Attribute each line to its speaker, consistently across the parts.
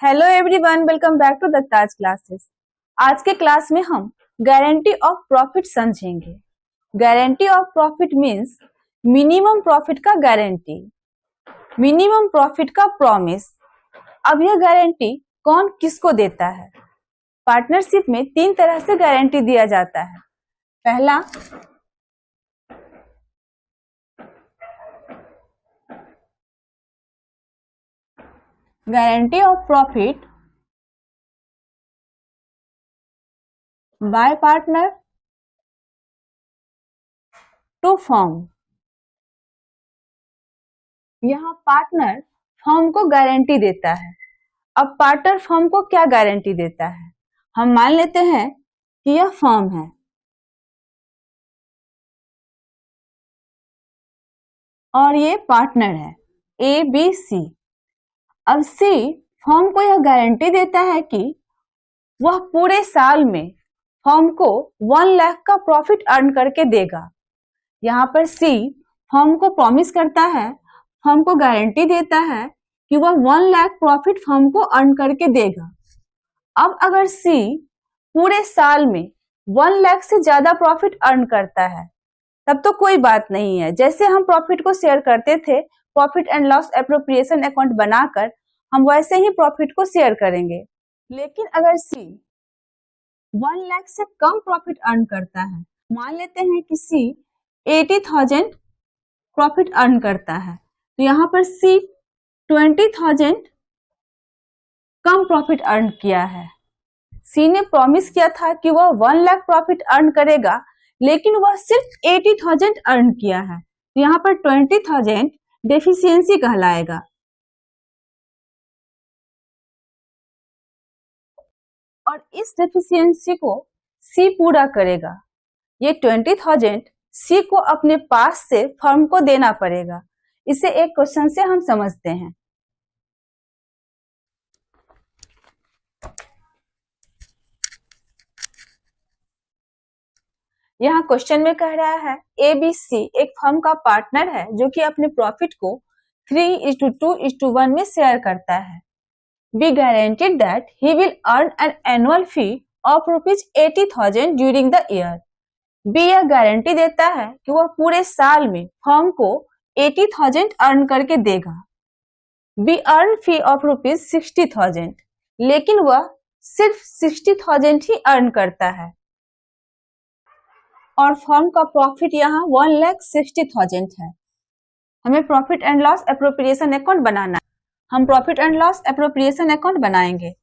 Speaker 1: Hello everyone, welcome back to Datta's classes. आज के class में हम गारंटी ऑफ प्रॉफिट समझेंगे। Guarantee of profit means minimum profit का गारंटी, मिनिमम प्रॉफिट का प्रॉमिस। अब यह गारंटी कौन किसको देता है? पार्टनरशिप में तीन तरह से गारंटी दिया जाता है। पहला, guarantee of profit by partner to firm. यहाँ पार्टनर फर्म को गारंटी देता है। अब पार्टनर फर्म को क्या गारंटी देता है? हम मान लेते हैं कि यह फर्म है और ये पार्टनर है ए बी सी। अब सी फर्म को यह गारंटी देता है कि वह पूरे साल में फर्म को 1 लाख का प्रॉफिट अर्न करके देगा। यहाँ पर सी फर्म को प्रॉमिस करता है, फर्म को गारंटी देता है कि वह 1 लाख प्रॉफिट फर्म को अर्न करके देगा। अब अगर सी पूरे साल में 1 लाख से ज्यादा प्रॉफिट अर्न करता है तब तो कोई बात नहीं है। जैसे हम प्रॉफिट को शेयर करते थे, profit and loss appropriation account बनाकर हम वैसे ही प्रॉफिट को शेयर करेंगे। लेकिन अगर सी 1 लाख से कम प्रॉफिट अर्न करता है, मान लेते हैं कि सी 80,000 प्रॉफिट अर्न करता है, तो यहाँ पर सी 20,000 कम प्रॉफिट अर्न किया है। सी ने प्रॉमिस किया था कि वह 1 लाख प्रॉफिट अर्न करेगा, लेकिन वह सिर्फ 80,000 अर्न किया है, तो यहाँ पर 20,000 डेफिशिएंसी कहलाएगा। और इस डेफिशिएंसी को सी पूरा करेगा। ये 20,000 सी को अपने पास से फर्म को देना पड़ेगा। इसे एक क्वेश्चन से हम समझते हैं। यहाँ क्वेश्चन में कह रहा है एबीसी एक फर्म का पार्टनर है जो कि अपने प्रॉफिट को 3:2:1 में शेयर करता है। B guaranteed that he will earn an annual fee of ₹80,000 during the year. B यह गारंटी देता है कि वह पूरे साल में फर्म को 80,000 अर्न करके देगा। बी अर्न फी ऑफ ₹60,000, लेकिन वह सिर्फ 60,000 ही अर्न करता है और फर्म का प्रॉफिट यहाँ 1,60,000 है। हमें profit and loss appropriation account बनाना है। हम profit and loss appropriation account बनाएंगे।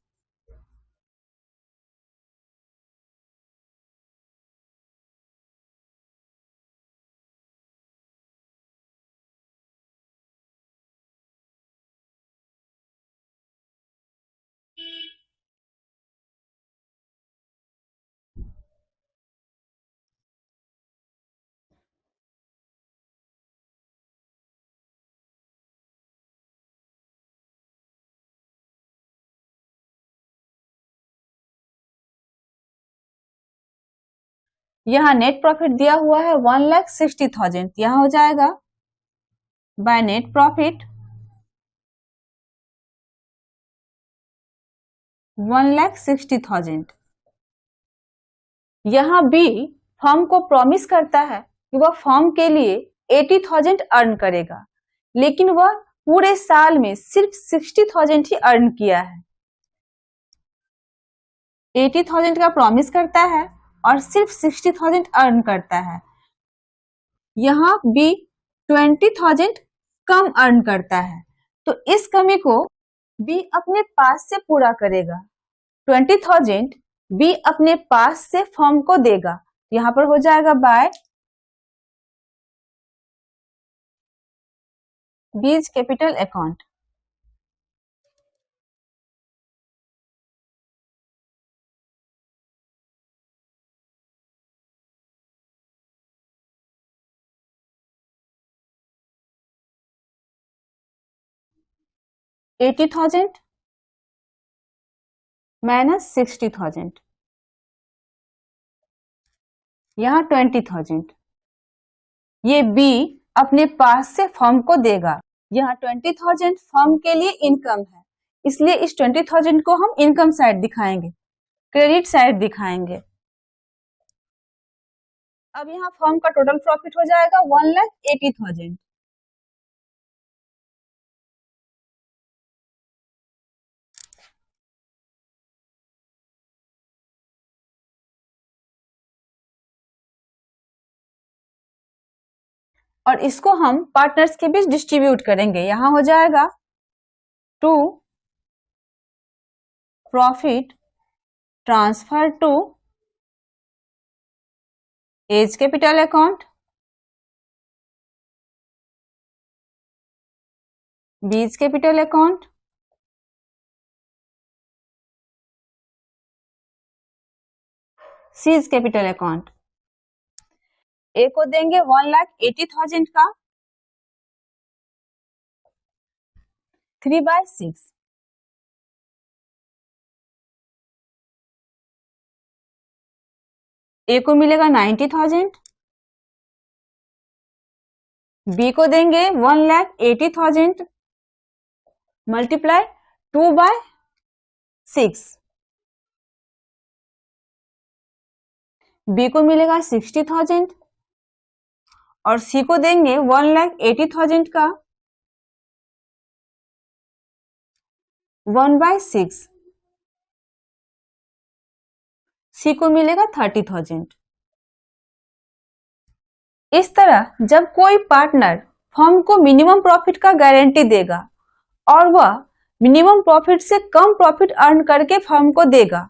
Speaker 1: यहाँ नेट प्रॉफिट दिया हुआ है 1,60,000, यहाँ हो जाएगा बाय नेट प्रॉफिट 1,60,000। यहाँ बी फर्म को प्रॉमिस करता है कि वह फर्म के लिए 80,000 अर्न करेगा, लेकिन वह पूरे साल में सिर्फ 60,000 ही अर्न किया है। 80,000 का प्रॉमिस करता है और सिर्फ 60,000 अर्न करता है। यहाँ बी 20,000 कम अर्न करता है, तो इस कमी को बी अपने पास से पूरा करेगा। 20,000 बी अपने पास से फर्म को देगा, यहाँ पर हो जाएगा बाय बीज कैपिटल अकाउंट। $80,000 माइनस 60,000, यहाँ 20,000 ये बी अपने पास से फर्म को देगा। यहाँ 20,000 फर्म के लिए इनकम है, इसलिए इस 20,000 को हम इनकम साइड दिखाएंगे, क्रेडिट साइड दिखाएंगे। अब यहाँ फर्म का टोटल प्रॉफिट हो जाएगा 1,80,000। और इसको हम पार्टनर्स के बीच डिस्ट्रीब्यूट करेंगे। यहां हो जाएगा to profit transfer to A's capital account, B's capital account, C's capital account. A को देंगे 1,80,000 का 3/6, ए को मिलेगा 90,000, बी को देंगे 1,80,000 मल्टीप्लाई 2/6, बी को मिलेगा 60,000 और सी को देंगे 1,80,000 का 1/6, सी को मिलेगा 30,000। इस तरह जब कोई पार्टनर फर्म को मिनिमम प्रॉफिट का गारंटी देगा और वह मिनिमम प्रॉफिट से कम प्रॉफिट अर्न करके फर्म को देगा,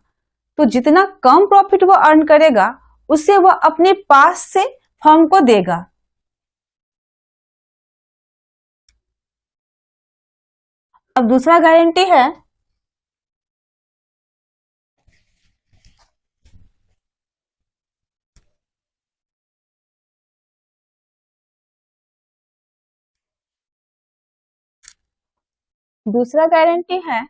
Speaker 1: तो जितना कम प्रॉफिट वह अर्न करेगा उसे वह अपने पास से फर्म को देगा। अब दूसरा गारंटी है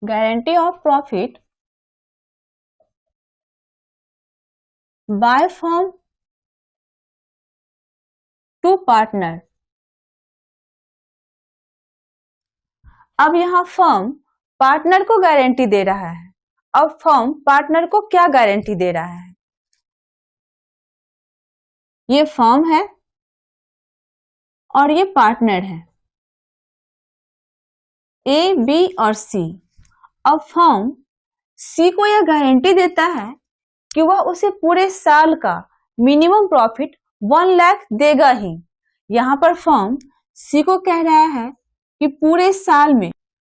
Speaker 1: guarantee of profit by firm to partner. अब यहां फर्म पार्टनर को गारंटी दे रहा है। अब फर्म पार्टनर को क्या गारंटी दे रहा है? ये फर्म है और ये पार्टनर है, ए, बी और सी। अब फर्म सी को यह गारंटी देता है कि वह उसे पूरे साल का मिनिमम प्रॉफिट 1 लाख देगा ही। यहां पर फर्म सी को कह रहा है कि पूरे साल में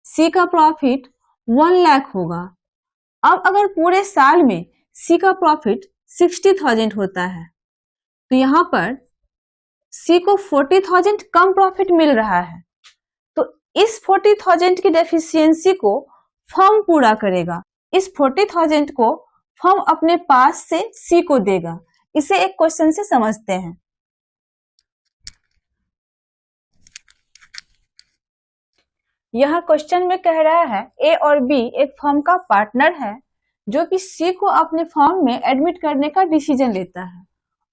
Speaker 1: सी का प्रॉफिट 1 लाख होगा। अब अगर पूरे साल में सी का प्रॉफिट 60,000 होता है तो यहां पर सी को 40,000 कम प्रॉफिट मिल रहा है, तो इस 40,000 की डेफिशिएंसी को फर्म पूरा करेगा। इस 40,000 को फर्म अपने पास से सी को देगा। इसे एक क्वेश्चन से समझते हैं। यह क्वेश्चन में कह रहा है ए और बी एक फर्म का पार्टनर है जो कि सी को अपने फर्म में एडमिट करने का डिसीजन लेता है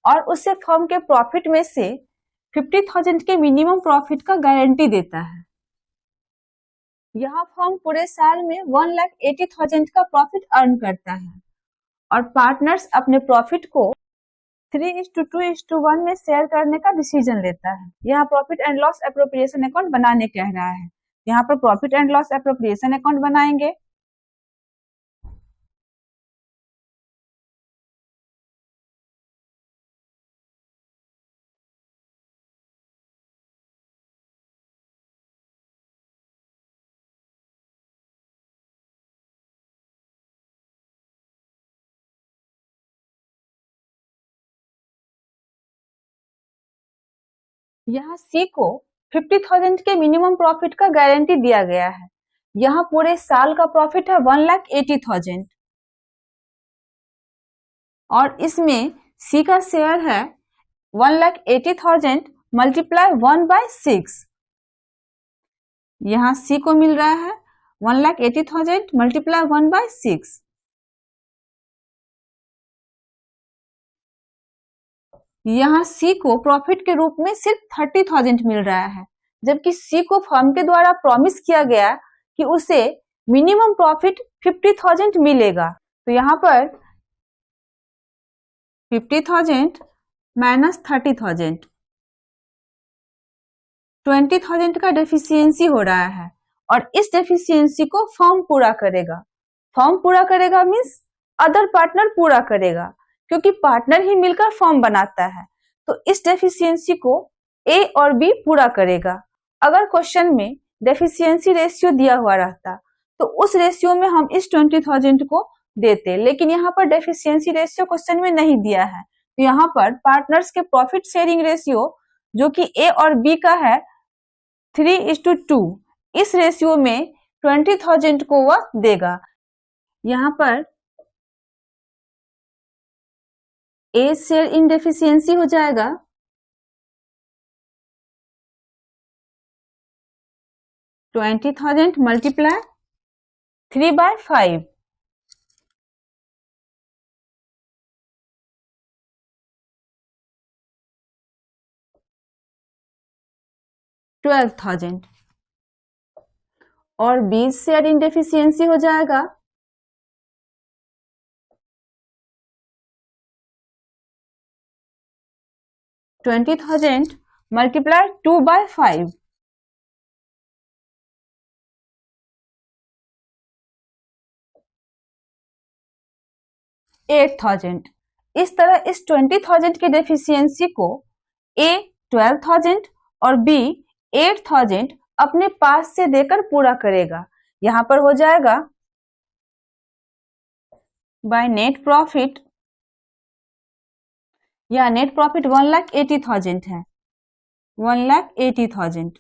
Speaker 1: और उसे फर्म के प्रॉफिट में से 50,000 के मिनिमम प्रॉफिट का गारंटी देता है। यह फर्म पूरे साल में 1,80,000 का प्रॉफिट अर्न करता है और पार्टनर्स अपने प्रॉफिट को 3:2:1 में शेयर करने का डिसीजन लेता है। यह profit and loss appropriation account बनाने कह रहा है। यहाँ पर profit and loss appropriation account बनाएंगे। यहाँ सी को 50,000 के मिनिमम प्रॉफिट का गारंटी दिया गया है। यहाँ पूरे साल का प्रॉफिट है 1,80,000 और इसमें सी का शेयर है 1,80,000 मल्टीप्लाई 1/6। यहाँ सी को मिल रहा है 1,80,000 मल्टीप्लाई 1/6। यहाँ सी को प्रॉफिट के रूप में सिर्फ 30,000 मिल रहा है। जबकि सी को फर्म के द्वारा प्रॉमिस किया गया कि उसे मिनिमम प्रॉफिट 50,000 मिलेगा। तो यहाँ पर 50,000 माइनस 30,000, 20,000 का डेफिशिएंसी हो रहा है और इस डेफिशिएंसी को फर्म पूरा करेगा। फर्म पूरा करेगा मीन्स अदर पार्टनर पूरा करेगा, क्योंकि पार्टनर ही मिलकर फर्म बनाता है। तो इस डेफिशिएंसी को ए और बी पूरा करेगा। अगर क्वेश्चन में डेफिशिएंसी रेशियो दिया हुआ रहता तो उस रेशियो में हम इस 20,000 को देते, लेकिन यहाँ पर डेफिशिएंसी रेशियो क्वेश्चन में नहीं दिया है। तो यहाँ पर पार्टनर्स के प्रॉफिट शेयरिंग रेशियो जो कि ए और बी का है 3:2, इस रेशियो में 20,000 को वह देगा। यहाँ पर ए शेयर इन डेफिशिएंसी हो जाएगा 20,000 मल्टीप्लाई 3/5, 12,000 और बी शेयर इन डेफिशिएंसी हो जाएगा 20,000 मल्टीप्लाई 2/5, 8,000। इस तरह इस 20,000 के डेफिशिएंसी को ए 12,000 और बी 8,000 अपने पास से देकर पूरा करेगा। यहां पर हो जाएगा बाय नेट प्रॉफिट, या नेट प्रॉफिट 1,80,000 है, 1,80,000।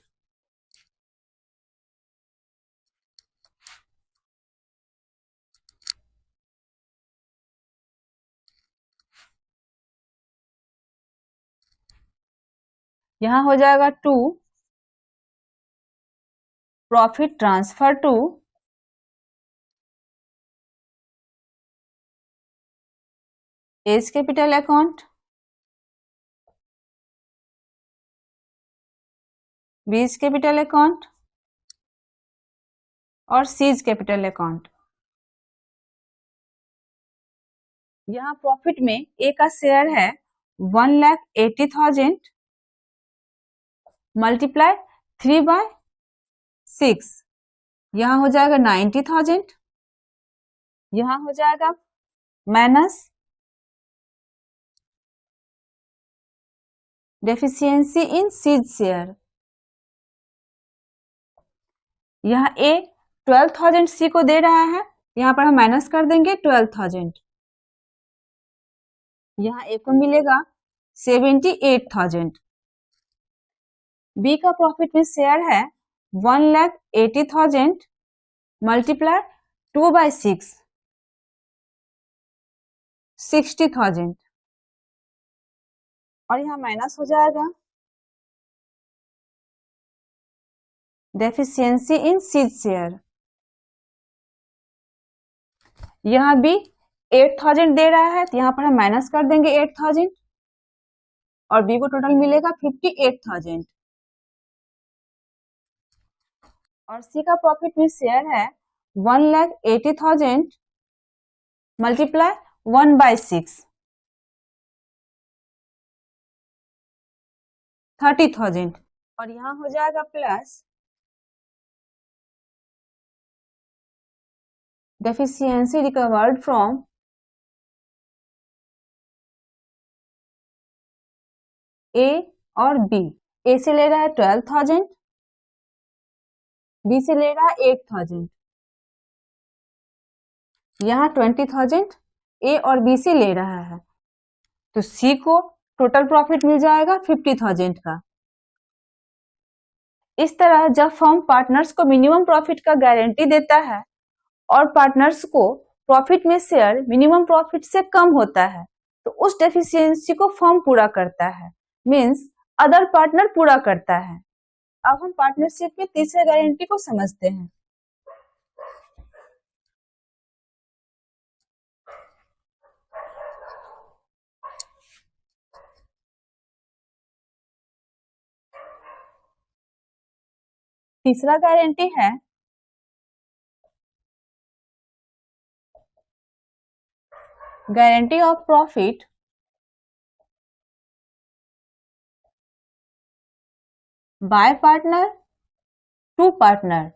Speaker 1: यहां हो जाएगा 2 profit transfer to A's capital account, B's capital account और सीज कैपिटल अकाउंट। यहाँ प्रॉफिट में ए का शेयर है 1,80,000 मल्टीप्लाई 3/6, यहाँ हो जाएगा 90,000, यहाँ हो जाएगा minus deficiency in seed share. यहाँ ए 12,000 सी को दे रहा है, यहाँ पर हम माइनस कर देंगे 12,000, यहाँ ए को मिलेगा 78,000। बी का प्रॉफिट में शेयर है 1,80,000 मल्टीप्लाई 2/6, 60,000 और यहाँ माइनस हो जाएगा डेफिशिएंसी इन सीड शेयर। यहाँ भी 8,000 दे रहा है, तो यहाँ पर हम माइनस कर देंगे 8,000 और बी को टोटल मिलेगा 58,000 और सी का प्रॉफिट में शेयर है 1,80,000 मल्टीप्लाई 1/6, 30,000 और यहाँ हो जाएगा प्लस डेफिशिएंसी रिकवर्ड फ्रॉम ए और बी। ए से ले रहा है 12,000, बी से ले रहा है 8,000, यहाँ 20,000 ए और बी से ले रहा है, तो सी को टोटल प्रॉफिट मिल जाएगा 50,000 का। इस तरह जब फर्म पार्टनर्स को मिनिमम प्रॉफिट का गारंटी देता है और पार्टनर्स को प्रॉफिट में शेयर मिनिमम प्रॉफिट से कम होता है, तो उस डेफिशिएंसी को फर्म पूरा करता है, मींस अदर पार्टनर पूरा करता है। अब हम पार्टनरशिप के तीसरे गारंटी को समझते हैं। तीसरा गारंटी है guarantee of profit by partner to partner.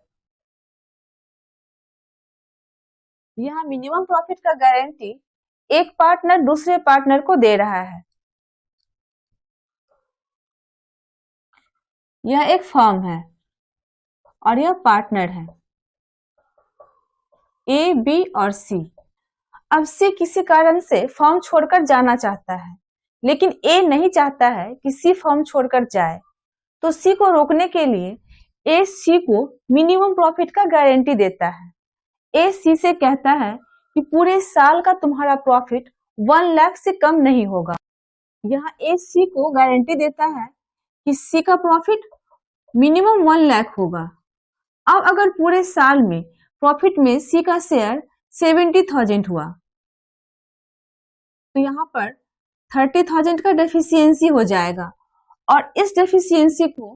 Speaker 1: यहाँ मिनिमम प्रॉफिट का गारंटी एक पार्टनर दूसरे पार्टनर को दे रहा है। यह एक फर्म है और यह पार्टनर है ए, बी और सी। अब सी किसी कारण से फर्म छोड़कर जाना चाहता है, लेकिन ए नहीं चाहता है कि सी फर्म छोड़कर जाए। तो सी को रोकने के लिए ए सी को मिनिमम प्रॉफिट का गारंटी देता है। ए सी से कहता है कि पूरे साल का तुम्हारा प्रॉफिट 1 लाख से कम नहीं होगा। यहाँ ए सी को गारंटी देता है कि सी का प्रॉफिट मिनिमम 1 लाख होगा। अब अगर पूरे साल में प्रॉफिट में सी का शेयर 70,000 हुआ तो यहाँ पर 30,000 का डेफिशिएंसी हो जाएगा और इस डेफिशिएंसी को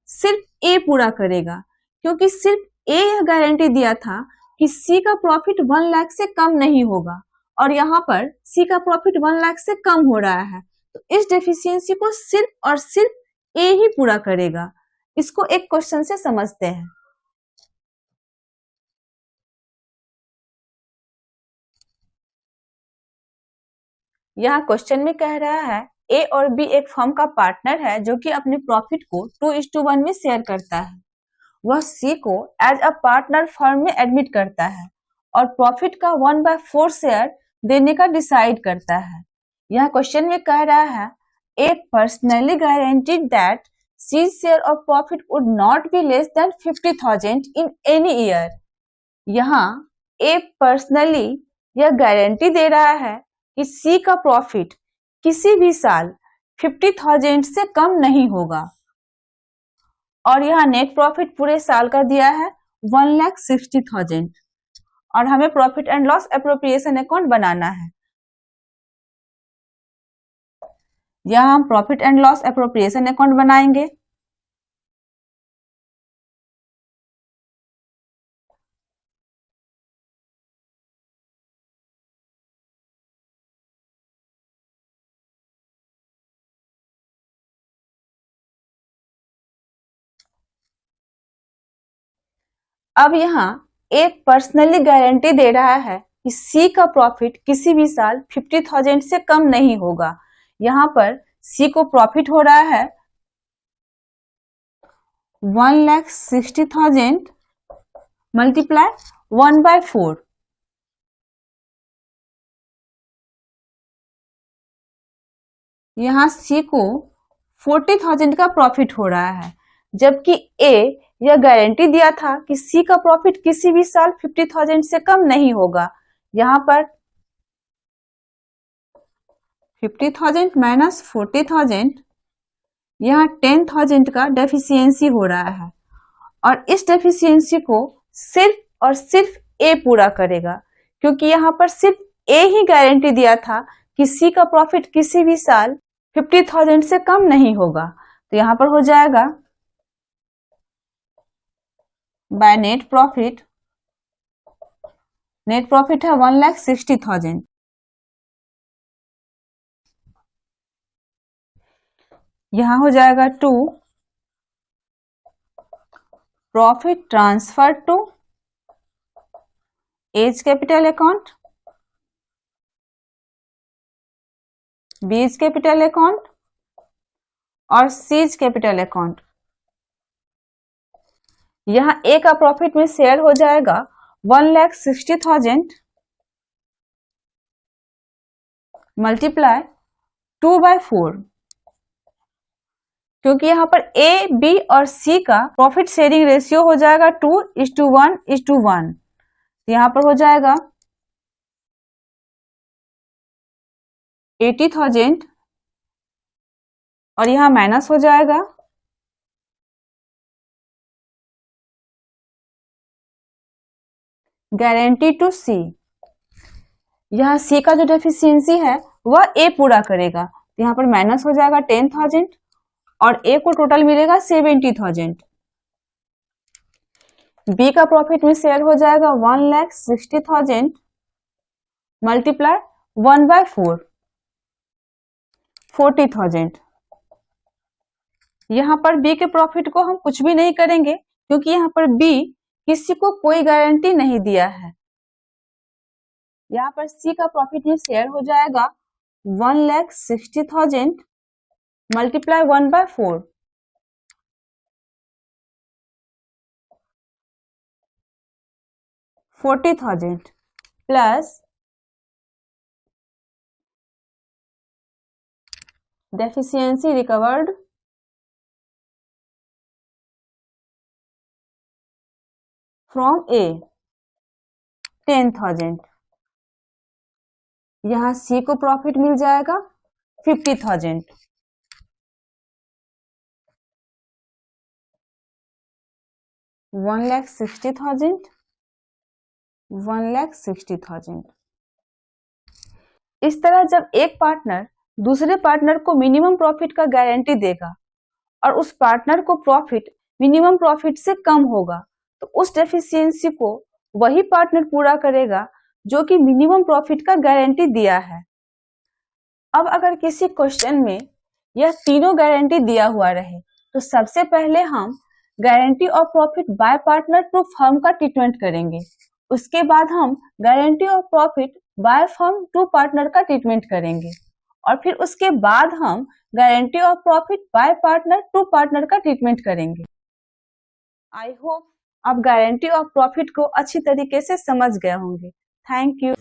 Speaker 1: सिर्फ ए पूरा करेगा, क्योंकि सिर्फ ए यह गारंटी दिया था कि सी का प्रॉफिट 1 लाख से कम नहीं होगा और यहाँ पर सी का प्रॉफिट 1 लाख से कम हो रहा है। तो इस डेफिशिएंसी को सिर्फ और सिर्फ ए ही पूरा करेगा। इसको एक क्वेश्चन से समझते हैं। यहाँ क्वेश्चन में कह रहा है ए और बी एक फर्म का पार्टनर है जो कि अपने प्रॉफिट को 2:1 में शेयर करता है। वह सी को एज अ पार्टनर फर्म में एडमिट करता है और प्रॉफिट का 1/4 शेयर देने का डिसाइड करता है। यह क्वेश्चन में कह रहा है A personally guaranteed that C share of profit would not be less than 50,000 in any year. यहाँ ए पर्सनली यह गारंटी दे रहा है कि सी का प्रॉफिट किसी भी साल 50,000 से कम नहीं होगा और यहाँ नेट प्रॉफिट पूरे साल का दिया है 1,60,000 और हमें profit and loss appropriation account बनाना है। यहाँ हम profit and loss appropriation account बनाएंगे। अब यहाँ एक पर्सनली गारंटी दे रहा है कि सी का प्रॉफिट किसी भी साल 50,000 से कम नहीं होगा। यहाँ पर सी को प्रॉफिट हो रहा है 1,60,000 मल्टीप्लाई 1/4। यहाँ सी को 40,000 का प्रॉफिट हो रहा है, जबकि ए यह गारंटी दिया था कि सी का प्रॉफिट किसी भी साल 50,000 से कम नहीं होगा। यहाँ पर 50,000 माइनस 40,000, यहाँ 10,000 का डेफिशिएंसी हो रहा है और इस डेफिशिएंसी को सिर्फ और सिर्फ ए पूरा करेगा, क्योंकि यहाँ पर सिर्फ ए ही गारंटी दिया था कि सी का प्रॉफिट किसी भी साल 50,000 से कम नहीं होगा। तो यहाँ पर हो जाएगा बाय नेट प्रॉफिट है 1,60,000। यहां हो जाएगा to profit transfer to A's capital account, B's capital account और सीज कैपिटल अकाउंट। यहाँ ए का प्रॉफिट में शेयर हो जाएगा 1,60,000 मल्टीप्लाई 2/4, क्योंकि यहाँ पर ए, बी और सी का प्रॉफिट शेयरिंग रेशियो हो जाएगा 2:1:1। यहाँ पर हो जाएगा 80,000 और यहाँ माइनस हो जाएगा गारंटी टू सी। यहाँ सी का जो डेफिशिएंसी है वह ए पूरा करेगा। यहाँ पर माइनस हो जाएगा 10,000 और ए को टोटल मिलेगा 70,000। बी का प्रॉफिट में शेयर हो जाएगा 1,60,000 मल्टीप्लाई 1/4 40,000। यहाँ पर बी के प्रॉफिट को हम कुछ भी नहीं करेंगे क्योंकि यहाँ पर बी किसी को कोई गारंटी नहीं दिया है। यहाँ पर सी का प्रॉफिट में शेयर हो जाएगा 1,60,000 multiply 1/4 40,000 plus deficiency recovered from A 10,000। यहाँ C को प्रॉफिट मिल जाएगा 50,000। वन लाख 60,000। इस तरह जब एक पार्टनर दूसरे पार्टनर को मिनिमम प्रॉफिट का गारंटी देगा और उस पार्टनर को प्रॉफिट मिनिमम प्रॉफिट से कम होगा तो उस डेफिशिएंसी को वही पार्टनर पूरा करेगा जो कि मिनिमम प्रॉफिट का गारंटी दिया है। अब अगर किसी क्वेश्चन में यह तीनों गारंटी दिया हुआ रहे तो सबसे पहले हम guarantee of profit by partner to firm का ट्रीटमेंट करेंगे। उसके बाद हम guarantee of profit by firm to partner का ट्रीटमेंट करेंगे और फिर उसके बाद हम guarantee of profit by partner to partner का ट्रीटमेंट करेंगे। आई होप आप गारंटी ऑफ प्रॉफिट को अच्छी तरीके से समझ गए होंगे। Thank you.